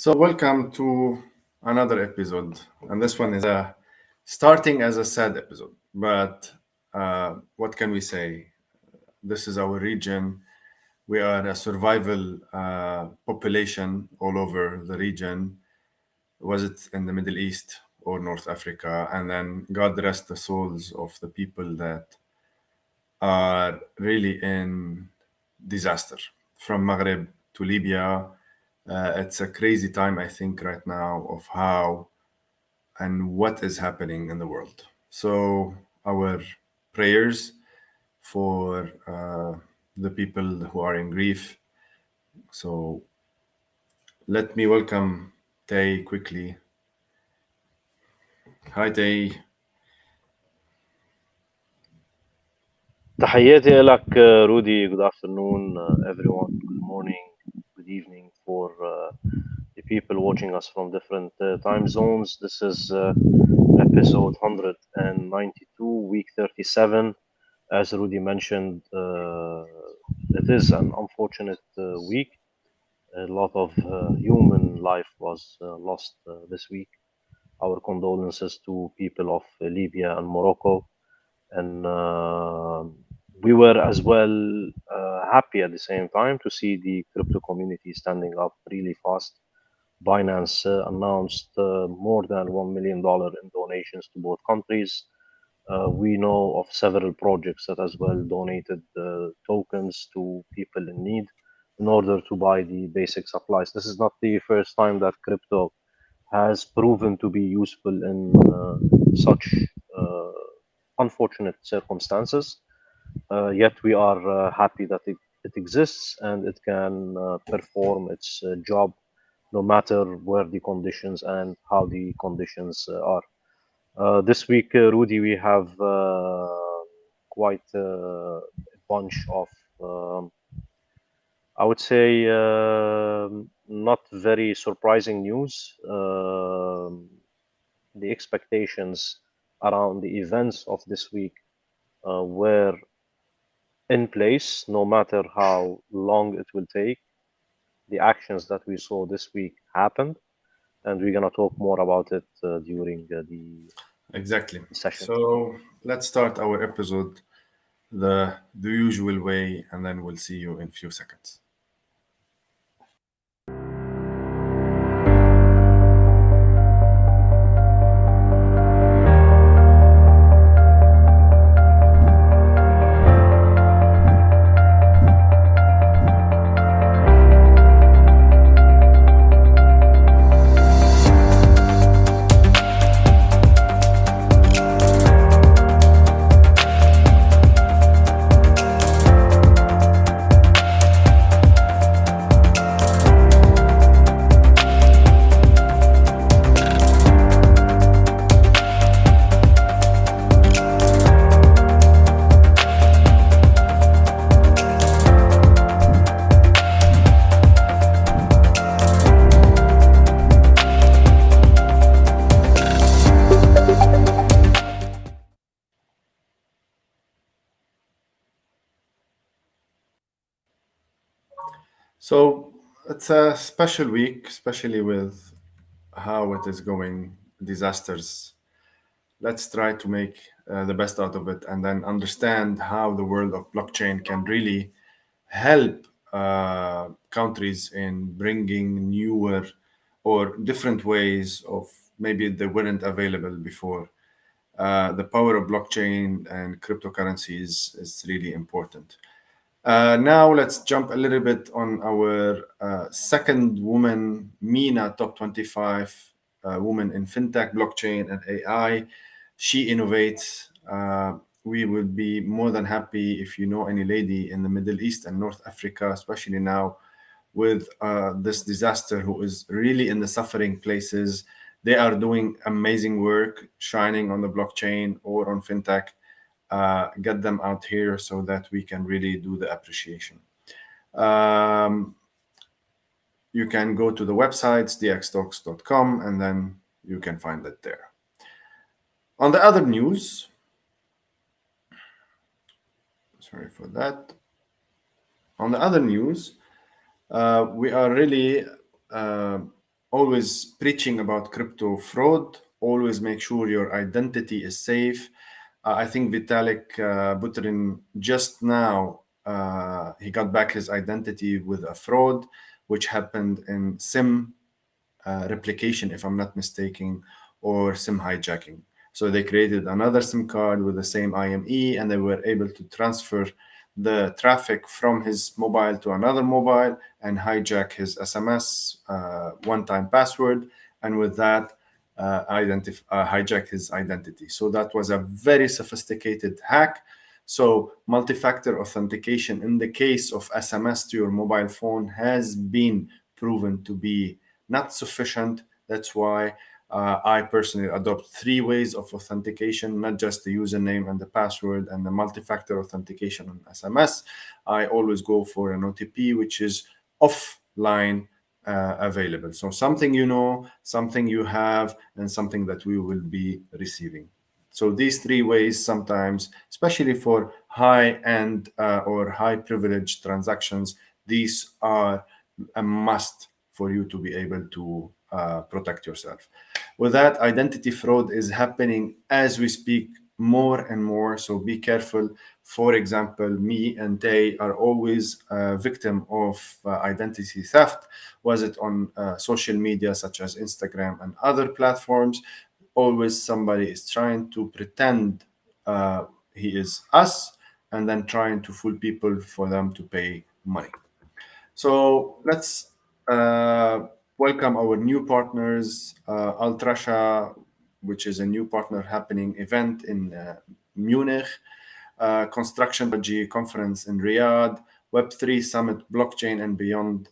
Welcome to another episode, and this one is starting as a sad episode. But what can we say? This is our region. We are a survival population all over the region. Was it in the Middle East or North Africa? And then God rest the souls of the people that are really in disaster from Maghreb to Libya. It's a crazy time, I think, right now of how and what is happening in the world. So, our prayers for the people who are in grief. So, let me welcome Tay quickly. Hi, Tay. تحياتي لك رودي. Good afternoon, everyone. Good morning, good evening for the people watching us from different time zones. This is episode 192, week 37. As Rudy mentioned, it is an unfortunate week. A lot of human life was lost this week. Our condolences to people of Libya and Morocco, and we were as well happy at the same time to see the crypto community standing up really fast. Binance announced more than $1 million in donations to both countries. We know of several projects that as well donated tokens to people in need in order to buy the basic supplies. This is not the first time that crypto has proven to be useful in such uh, unfortunate circumstances. Yet we are happy that it exists and it can perform its job no matter where the conditions and how the conditions are. This week, Rudy, we have quite a bunch of, I would say, not very surprising news. The expectations around the events of this week were in place, no matter how long it will take. The actions that we saw this week happened, and we're gonna talk more about it during the Exactly. session. So, let's start our episode the usual way, and then we'll see you in few seconds. So it's a special week, especially with how it is going, disasters. Let's try to make the best out of it and then understand how the world of blockchain can really help countries in bringing newer or different ways of maybe they weren't available before. The power of blockchain and cryptocurrencies is really important. Now let's jump a little bit on our second woman, Mina, top 25 woman in fintech, blockchain, and AI. She innovates. We would be more than happy if you know any lady in the Middle East and North Africa, especially now with this disaster, who is really in the suffering places. They are doing amazing work, shining on the blockchain or on fintech. Get them out here so that we can really do the appreciation. Um, you can go to the websites dxtalks.com and then you can find it there. On the other news, sorry for that. On the other news, we are really uh, always preaching about crypto fraud. Always make sure your identity is safe. I think Vitalik Buterin just now he got back his identity with a fraud, which happened in SIM replication, if I'm not mistaken, or SIM hijacking. So they created another SIM card with the same IME, and they were able to transfer the traffic from his mobile to another mobile and hijack his SMS one-time password, and with that, hijack his identity. So that was a very sophisticated hack. So multi-factor authentication in the case of SMS to your mobile phone has been proven to be not sufficient. That's why I personally adopt three ways of authentication, not just the username and the password and the multi-factor authentication on SMS. I always go for an OTP, which is offline available. So something you know, something you have, and something that we will be receiving. So these three ways sometimes, especially for high-end or high-privilege transactions, these are a must for you to be able to protect yourself. With that, identity fraud is happening as we speak more and more. So be careful. For example, me and Tay are always a victim of identity theft. Was it on social media such as Instagram and other platforms? Always somebody is trying to pretend uh, he is us and then trying to fool people for them to pay money. So let's uh, welcome our new partners, Altrasha, which is a new partner happening event in Munich, Construction Technology Conference in Riyadh, Web3 Summit Blockchain and Beyond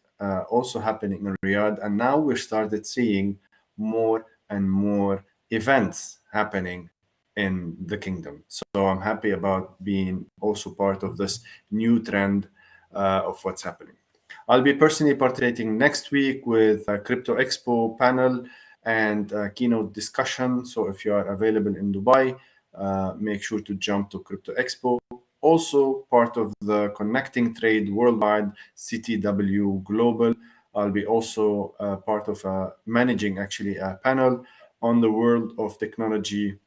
also happening in Riyadh. And now we started seeing more and more events happening in the kingdom. So I'm happy about being also part of this new trend of what's happening. I'll be personally participating next week with a Crypto Expo panel and a keynote discussion. So if you are available in Dubai, make sure to jump to Crypto Expo. Also, part of the Connecting Trade Worldwide CTW Global. I'll be also part of managing actually a panel on the world of technology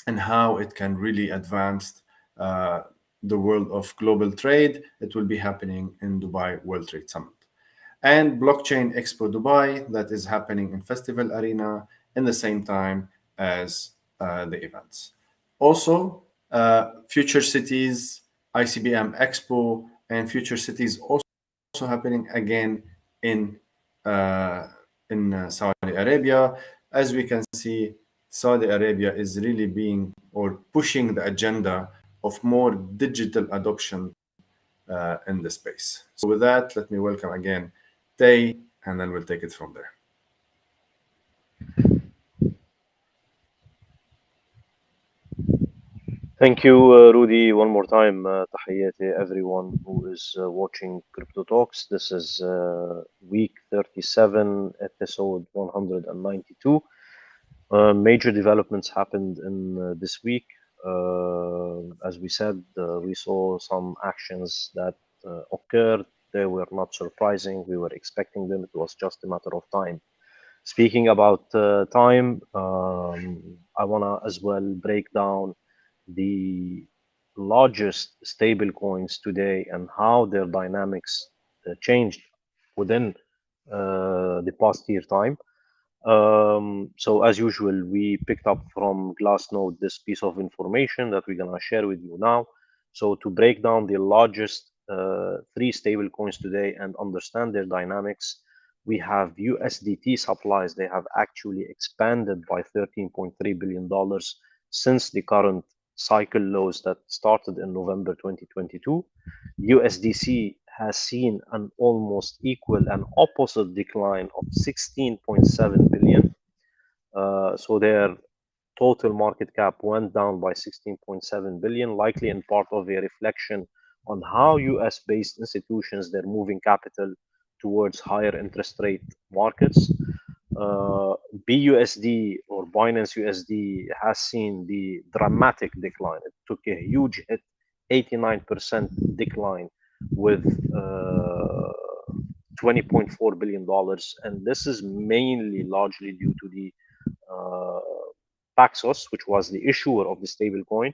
and how it can really advance uh, the world of global trade. It will be happening in Dubai World Trade Summit. And Blockchain Expo Dubai, that is happening in Festival Arena in the same time as the events. Also, Future Cities, ICBM Expo, and Future Cities also happening again in uh, Saudi Arabia. As we can see, Saudi Arabia is really being or pushing the agenda of more digital adoption in the space. So with that, let me welcome again Tay, and then we'll take it from there. Thank you, Rudy. One more time, تحياتي everyone who is watching Crypto Talks. This is week 37, episode 192. Major developments happened in this week. As we said, we saw some actions that occurred. They were not surprising. We were expecting them. It was just a matter of time. Speaking about time, I want to as well break down the largest stable coins today and how their dynamics changed within the past year time. So as usual, we picked up from Glassnode this piece of information that we're gonna share with you now. So to break down the largest three stable coins today and understand their dynamics, we have USDT supplies. They have actually expanded by $13.3 billion since the current cycle lows that started in November 2022. USDC has seen an almost equal and opposite decline of 16.7 billion. So their total market cap went down by 16.7 billion, likely in part of a reflection on how US based institutions they're moving capital towards higher interest rate markets. BUSD or Binance USD has seen the dramatic decline. It took a huge hit, 89% decline with $20.4 billion. And this is mainly largely due to the uh, Paxos, which was the issuer of the stablecoin,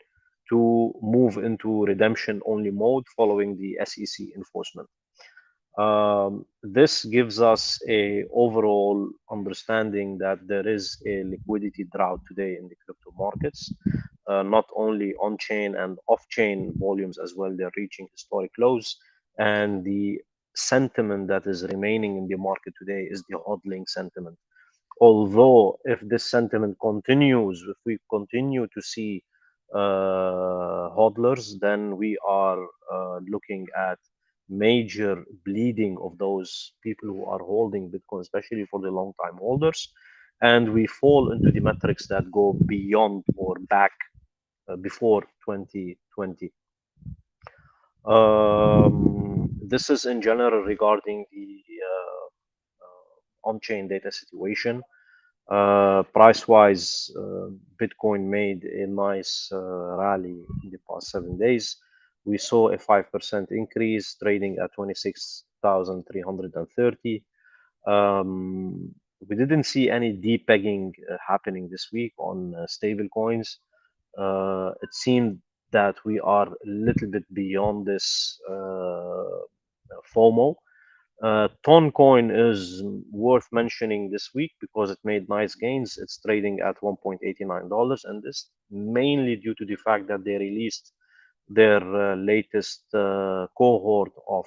to move into redemption only mode following the SEC enforcement. This gives us a overall understanding that there is a liquidity drought today in the crypto markets. Not only on-chain and off-chain volumes as well, they're reaching historic lows, and the sentiment that is remaining in the market today is the hodling sentiment. Although if this sentiment continues, if we continue to see hodlers, then we are looking at major bleeding of those people who are holding Bitcoin, especially for the long time holders. And we fall into the metrics that go beyond or back before 2020. This is in general regarding the on-chain data situation. Price-wise, Bitcoin made a nice rally in the past 7 days. We saw a 5% increase, trading at 26,330. We didn't see any depegging happening this week on stable coins. It seemed that we are a little bit beyond this FOMO. Toncoin is worth mentioning this week because it made nice gains. It's trading at $1.89, and this mainly due to the fact that they released their latest cohort of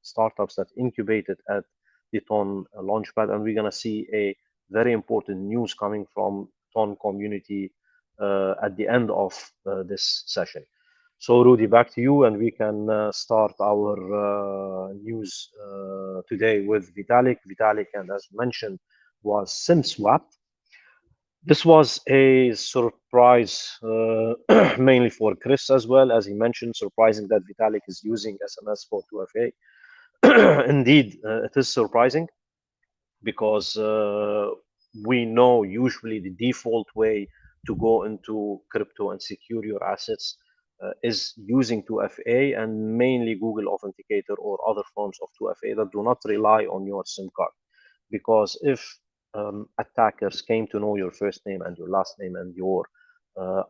startups that incubated at the Ton Launchpad, and we're gonna see a very important news coming from Ton community at the end of this session. So, Rudy, back to you, and we can start our news today with Vitalik. Vitalik, and as mentioned, was SIM swapped. This was a surprise, mainly for Chris as well, as he mentioned, surprising that Vitalik is using SMS for 2FA. Indeed, it is surprising because we know usually the default way to go into crypto and secure your assets is using 2FA and mainly Google Authenticator or other forms of 2FA that do not rely on your SIM card. Because if attackers came to know your first name and your last name and your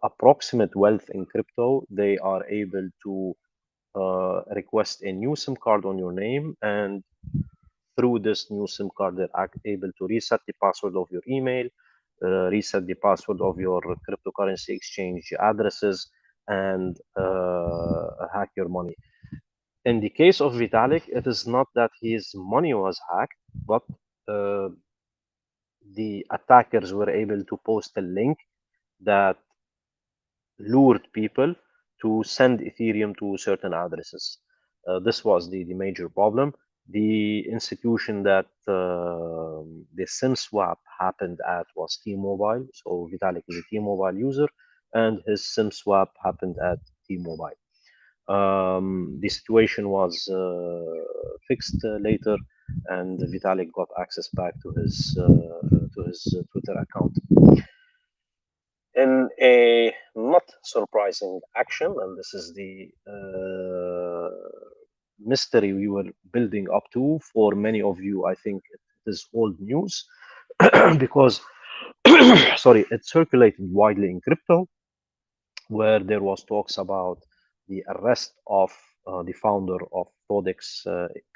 approximate wealth in crypto, they are able to request a new SIM card on your name, and through this new SIM card, they're able to reset the password of your email, reset the password of your cryptocurrency exchange addresses, and hack your money. In the case of Vitalik, it is not that his money was hacked, but uh, the attackers were able to post a link that lured people to send Ethereum to certain addresses. This was the major problem. The institution that the SIM swap happened at was T-Mobile. So Vitalik is a T-Mobile user, and his SIM swap happened at T-Mobile. The situation was fixed later, and Vitalik got access back to his Twitter account. In a not surprising action, and this is the mystery we were building up to for many of you, I think it is old news because, sorry, it circulated widely in crypto, where there was talks about the arrest of the founder of Todex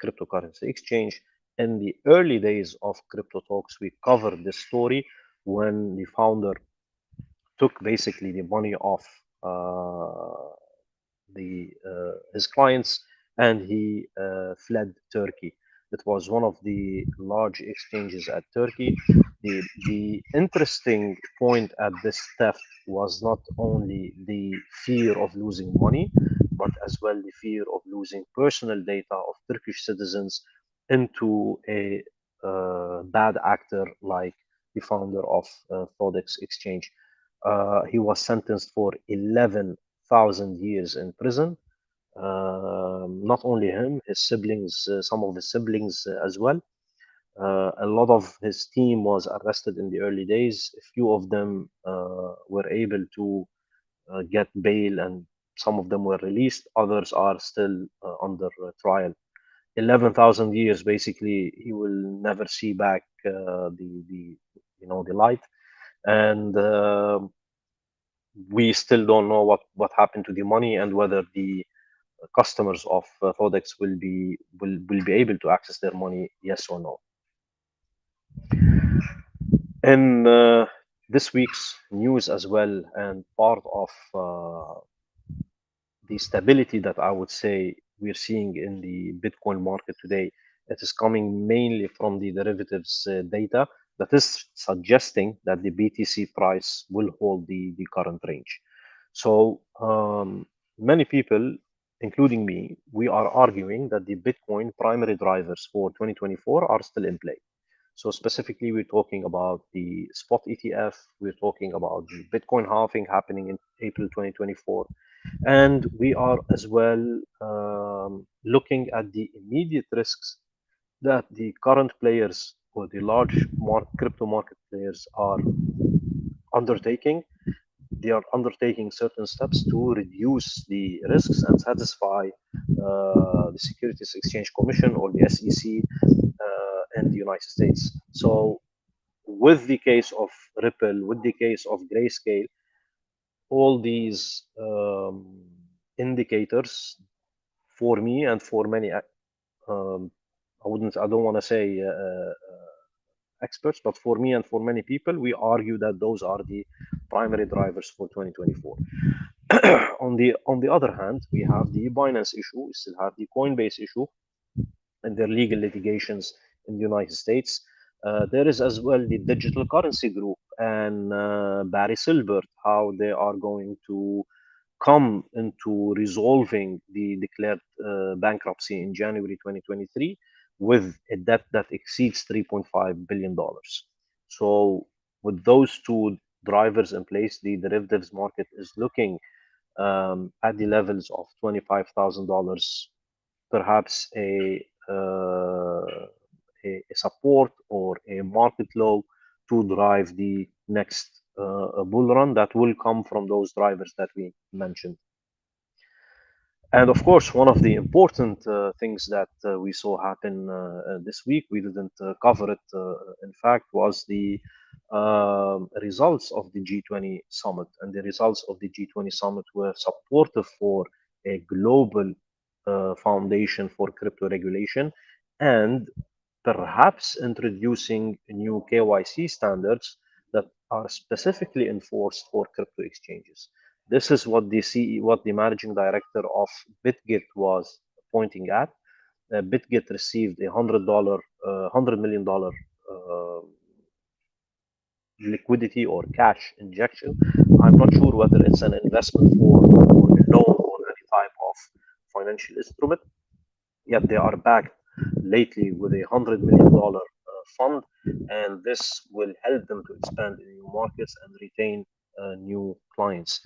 cryptocurrency exchange. In the early days of Cryptotalks, we covered this story when the founder took basically the money off his clients, and he fled Turkey. It was one of the large exchanges at Turkey. The interesting point at this theft was not only the fear of losing money, but as well the fear of losing personal data of Turkish citizens into a bad actor like the founder of Fodex Exchange. He was sentenced for 11,000 years in prison. Not only him, his siblings, some of his siblings as well. A lot of his team was arrested in the early days. A few of them were able to get bail, and some of them were released. Others are still under trial. 11,000 years, basically, he will never see back the the light. And we still don't know what happened to the money and whether the customers of Thodex will be able to access their money, yes or no. In this week's news as well, and part of the stability that I would say we're seeing in the Bitcoin market today, it is coming mainly from the derivatives data that is suggesting that the BTC price will hold the current range. So many people, including me, we are arguing that the Bitcoin primary drivers for 2024 are still in play. So specifically, we're talking about the spot ETF. We're talking about the Bitcoin halving happening in April 2024, and we are as well looking at the immediate risks that the current players or the large crypto market players are undertaking. They are undertaking certain steps to reduce the risks and satisfy the Securities Exchange Commission or the SEC in the United States. So, with the case of Ripple, with the case of Grayscale, all these indicators for me and for many I don't want to say experts, but for me and for many people, we argue that those are the primary drivers for 2024. On the other hand, we have the Binance issue, we still have the Coinbase issue, and their legal litigations in the United States. There is as well the digital currency group and Barry Silbert, how they are going to come into resolving the declared bankruptcy in January 2023 with a debt that exceeds $3.5 billion. So, with those two drivers in place, the derivatives market is looking at the levels of $25,000, perhaps a support or a market low to drive the next bull run that will come from those drivers that we mentioned. And of course, one of the important things that we saw happen this week, we didn't cover it, in fact, was the results of the G20 summit. And the results of the G20 summit were supportive for a global foundation for crypto regulation and perhaps introducing new KYC standards that are specifically enforced for crypto exchanges. This is what what the managing director of Bitgit was pointing at. Bitgit received $100 million liquidity or cash injection. I'm not sure whether it's an investment for a loan or any type of financial instrument, yet they are backed lately with $100 million fund, and this will help them to expand in new markets and retain new clients.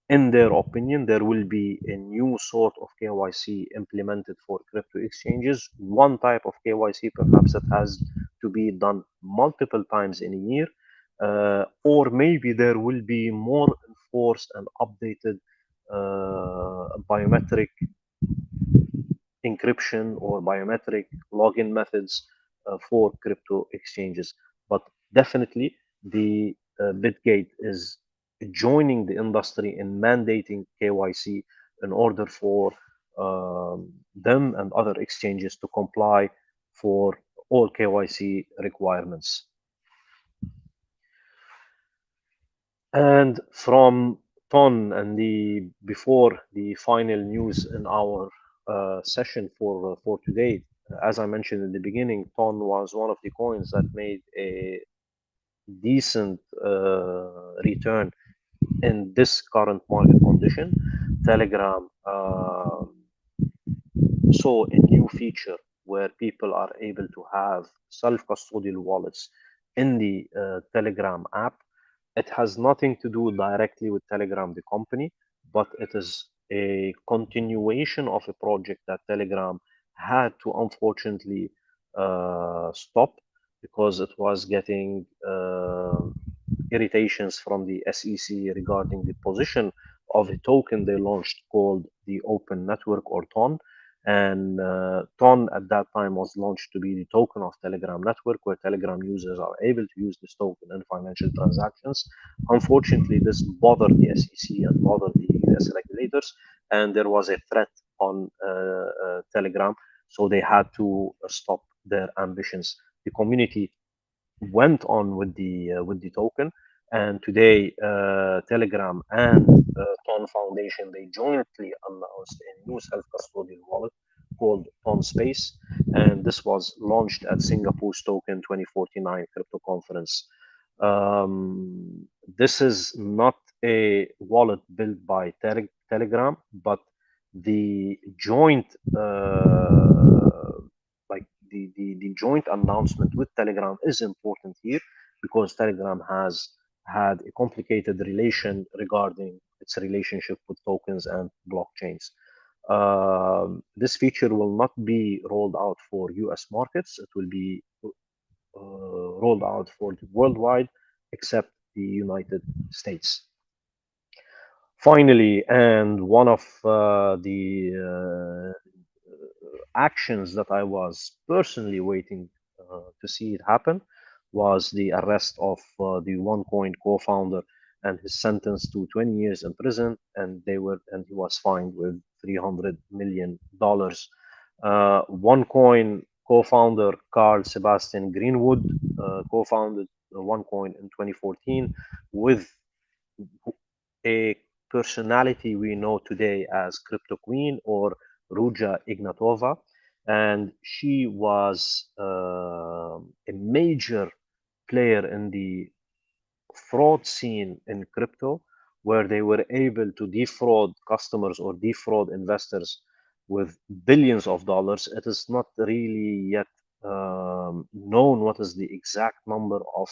In their opinion, there will be a new sort of KYC implemented for crypto exchanges. One type of KYC, perhaps, that has to be done multiple times in a year, or maybe there will be more enforced and updated biometric encryption or biometric login methods for crypto exchanges. But definitely, the Bitgate is joining the industry in mandating KYC in order for them and other exchanges to comply for all KYC requirements. And from Ton and the before the final news in our session for today, as I mentioned in the beginning, Ton was one of the coins that made a decent return in this current market condition. Telegram saw a new feature where people are able to have self-custodial wallets in the Telegram app. It has nothing to do directly with Telegram, the company, but it is a continuation of a project that Telegram had to unfortunately stop because it was getting irritations from the SEC regarding the position of a token they launched called the Open Network or TON. And Ton at that time was launched to be the token of Telegram network, where Telegram users are able to use this token in financial transactions. Unfortunately, this bothered the SEC and bothered the US regulators, and there was a threat on Telegram, so they had to stop their ambitions. The community went on with the token, and today Telegram and Ton Foundation, they jointly announced a new self-custodial wallet called Ton Space, and this was launched at Singapore's Token 2049 crypto conference. This is not a wallet built by Telegram, but the joint the joint announcement with Telegram is important here, because Telegram has had a complicated relation regarding its relationship with tokens and blockchains. This feature will not be rolled out for US markets. It will be rolled out for the worldwide, except the United States. Finally, and one of the actions that I was personally waiting to see it happen was the arrest of the OneCoin co-founder and his sentence to 20 years in prison, and he was fined with $300 million. OneCoin co-founder Carl Sebastian Greenwood co-founded OneCoin in 2014 with a personality we know today as Crypto Queen, or Ruja Ignatova, and she was a major player in the fraud scene in crypto, where they were able to defraud customers or defraud investors with billions of dollars. It is not really yet known what is the exact number of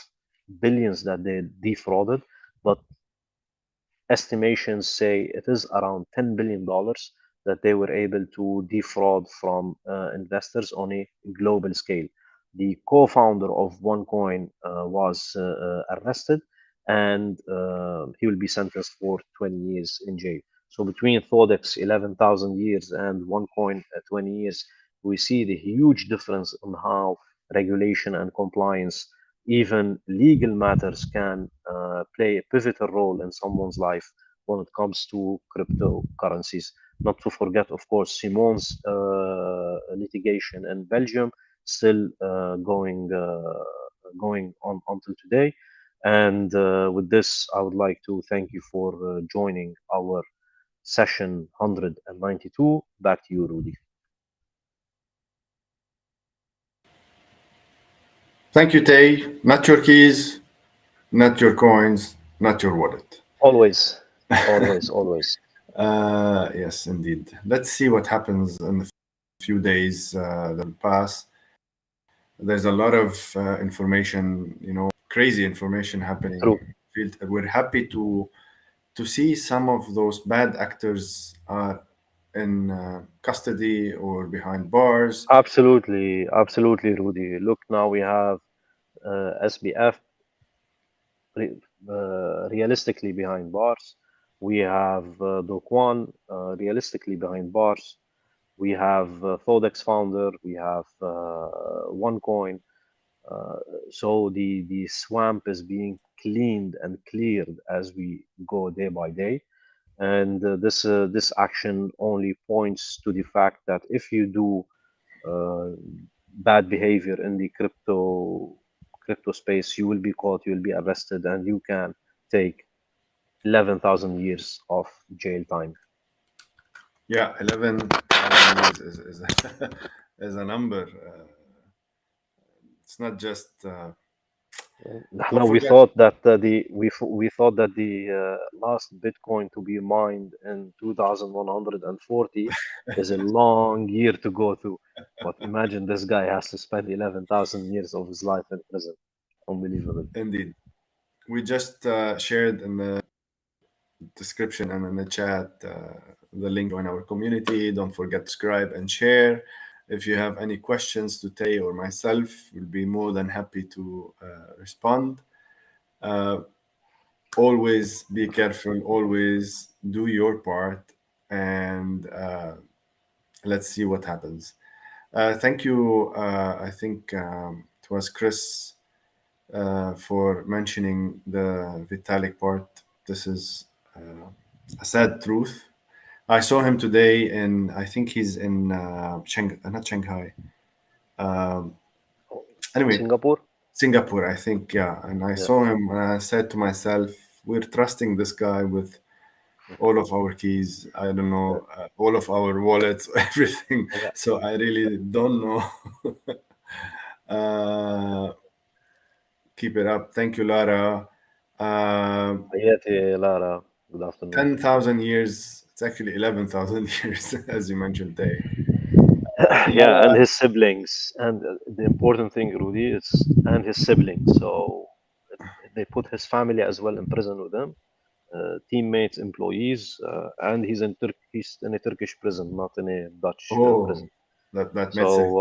billions that they defrauded, but estimations say it is around $10 billion that they were able to defraud from investors on a global scale. The co-founder of OneCoin was arrested, and he will be sentenced for 20 years in jail. So between Thodex 11,000 years and OneCoin 20 years, we see the huge difference in how regulation and compliance, even legal matters, can play a pivotal role in someone's life when it comes to cryptocurrencies. Not to forget, of course, Simon's litigation in Belgium, still going on until today. And with this, I would like to thank you for joining our session 192. Back to you, Rudy. Thank you, Tay. Not your keys, not your coins, not your wallet. Always, always, always. Yes, indeed. Let's see what happens in the few days that will pass. There's a lot of information, crazy information happening True. in the field. We're happy to see some of those bad actors are in custody or behind bars. Absolutely, absolutely, Rudy. Look, now we have SBF realistically behind bars. We have Do Kwon realistically behind bars. We have Thodex founder. We have OneCoin. Uh, so the swamp is being cleaned and cleared as we go day by day. And this action only points to the fact that if you do uh, bad behavior in the crypto space, you will be caught, you will be arrested, and you can take 11,000 years of jail time. Yeah, 11,000 is a number. It's not just. Don't No, we forget, thought that we thought that the last Bitcoin to be mined in 2140 is a long year to go through. But imagine this guy has to spend 11,000 years of his life in prison. Unbelievable. indeed. We just shared in the description and in the chat the link to join our community. Don't forget to subscribe and share. If you have any questions to Tay or myself, we'll be more than happy to respond. Uh, Always be careful, always do your part, and let's see what happens. Thank you. I think it was Chris for mentioning the Vitalik part. This is a sad truth. I saw him today in, I think he's in not Shanghai. Um, Oh, anyway, Singapore? Singapore, I think, yeah. And I Yeah, saw him and I said to myself, we're trusting this guy with all of our keys. I don't yeah, know, all of our wallets, everything. yeah. So I really don't know. uh, Keep it up. Thank you, Lara. Uh, Hayati Lara, good afternoon. 10,000 years. It's actually 11,000 years, as you mentioned, Tay. Yeah, and Lara, his siblings. And the important thing, Rudy, is and his siblings. So they put his family as well in prison with him, teammates, employees, and he's in a Turkish prison, not in a Dutch oh, prison. that So makes sense.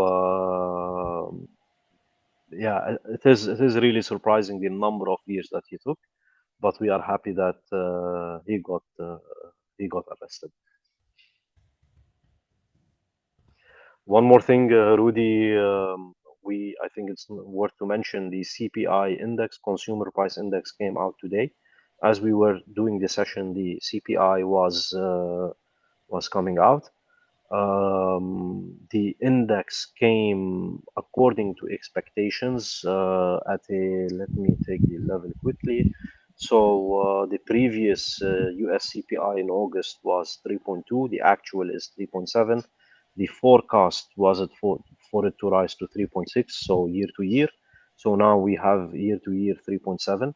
yeah, it is really surprising the number of years that he took, but we are happy that he got arrested. One more thing, Rudy, I think it's worth to mention the CPI index, Consumer Price Index, came out today. As we were doing the session, the CPI was coming out. The index came according to expectations at a, let me take the level quickly. So the previous US CPI in August was 3.2, the actual is 3.7. The forecast was for it to rise to 3.6, so year to year. So now we have year to year 3.7.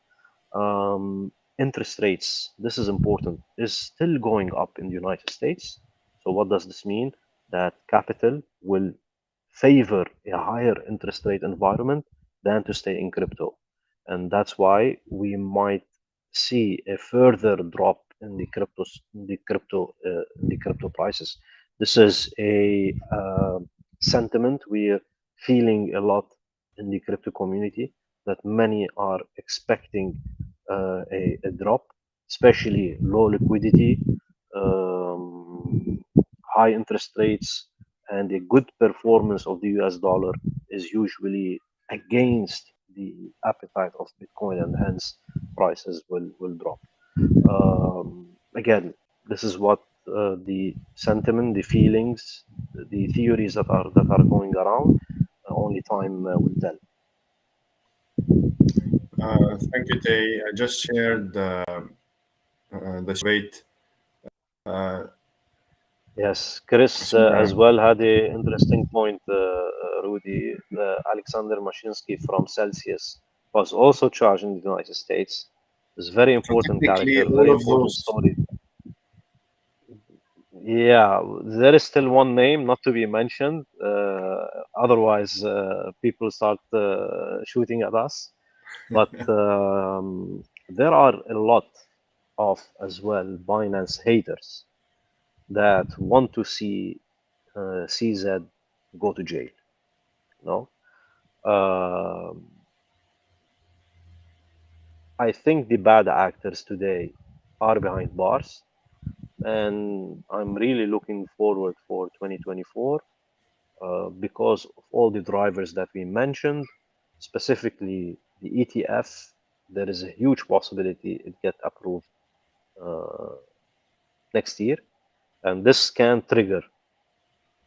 Interest rates, this is important, is still going up in the United States. So what does this mean? That capital will favor a higher interest rate environment than to stay in crypto. And that's why we might see a further drop in the crypto prices. This is a sentiment we're feeling a lot in the crypto community, that many are expecting a drop, especially low liquidity, um, high interest rates, and a good performance of the US dollar is usually against the appetite of Bitcoin, and hence prices will drop. Again, this is what the sentiment, the feelings, the theories that are going around. Only time will tell. Thank you, Tay. I just shared the rate. Uh, Yes, Chris as Instagram. well had a interesting point, Rudy. Alexander Mashinsky from Celsius was also charged in the United States. It's very So important technically, character, all very of important those. story. Yeah, there is still one name not to be mentioned. Otherwise, people start shooting at us. But there are a lot of as well Binance haters that want to see CZ go to jail. No, um, I think the bad actors today are behind bars, and I'm really looking forward for 2024 because of all the drivers that we mentioned, specifically the ETF. There is a huge possibility it get approved uh, next year, and this can trigger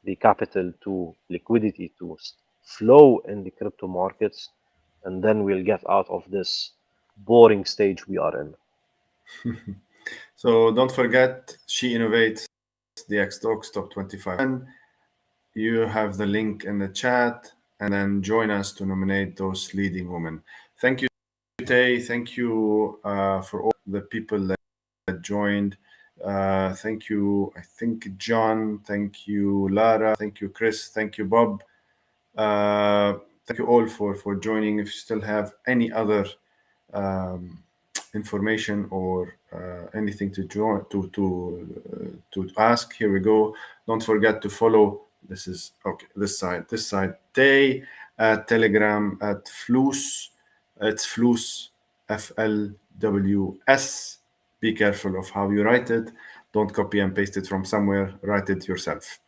the capital to liquidity to flow in the crypto markets, and then we'll get out of this boring stage we are in. So don't forget, She Innovates, the X Talks Top 25. And you have the link in the chat, and then join us to nominate those leading women. Thank you, Tay. Thank you for all the people that joined. Thank you, I think, John. Thank you, Lara. Thank you, Chris. Thank you, Bob. Uh, Thank you all for joining. If you still have any other um, information or anything to join to ask, here we go. Don't forget to follow. This is okay. This side. Tay at Telegram at Floos. It's Floos, FLWS. Be careful of how you write it. Don't copy and paste it from somewhere. Write it yourself.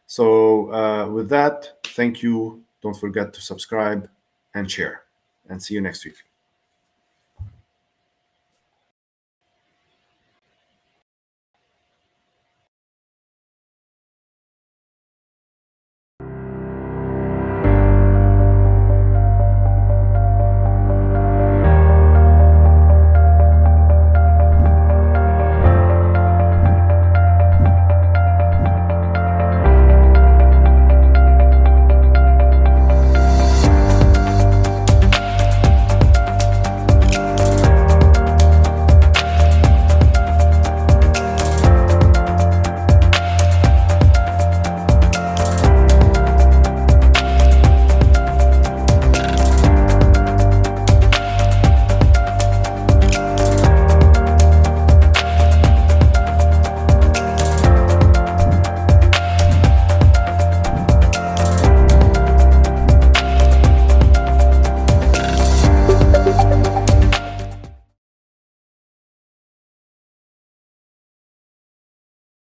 So, with that, thank you. Don't forget to subscribe and share. And see you next week.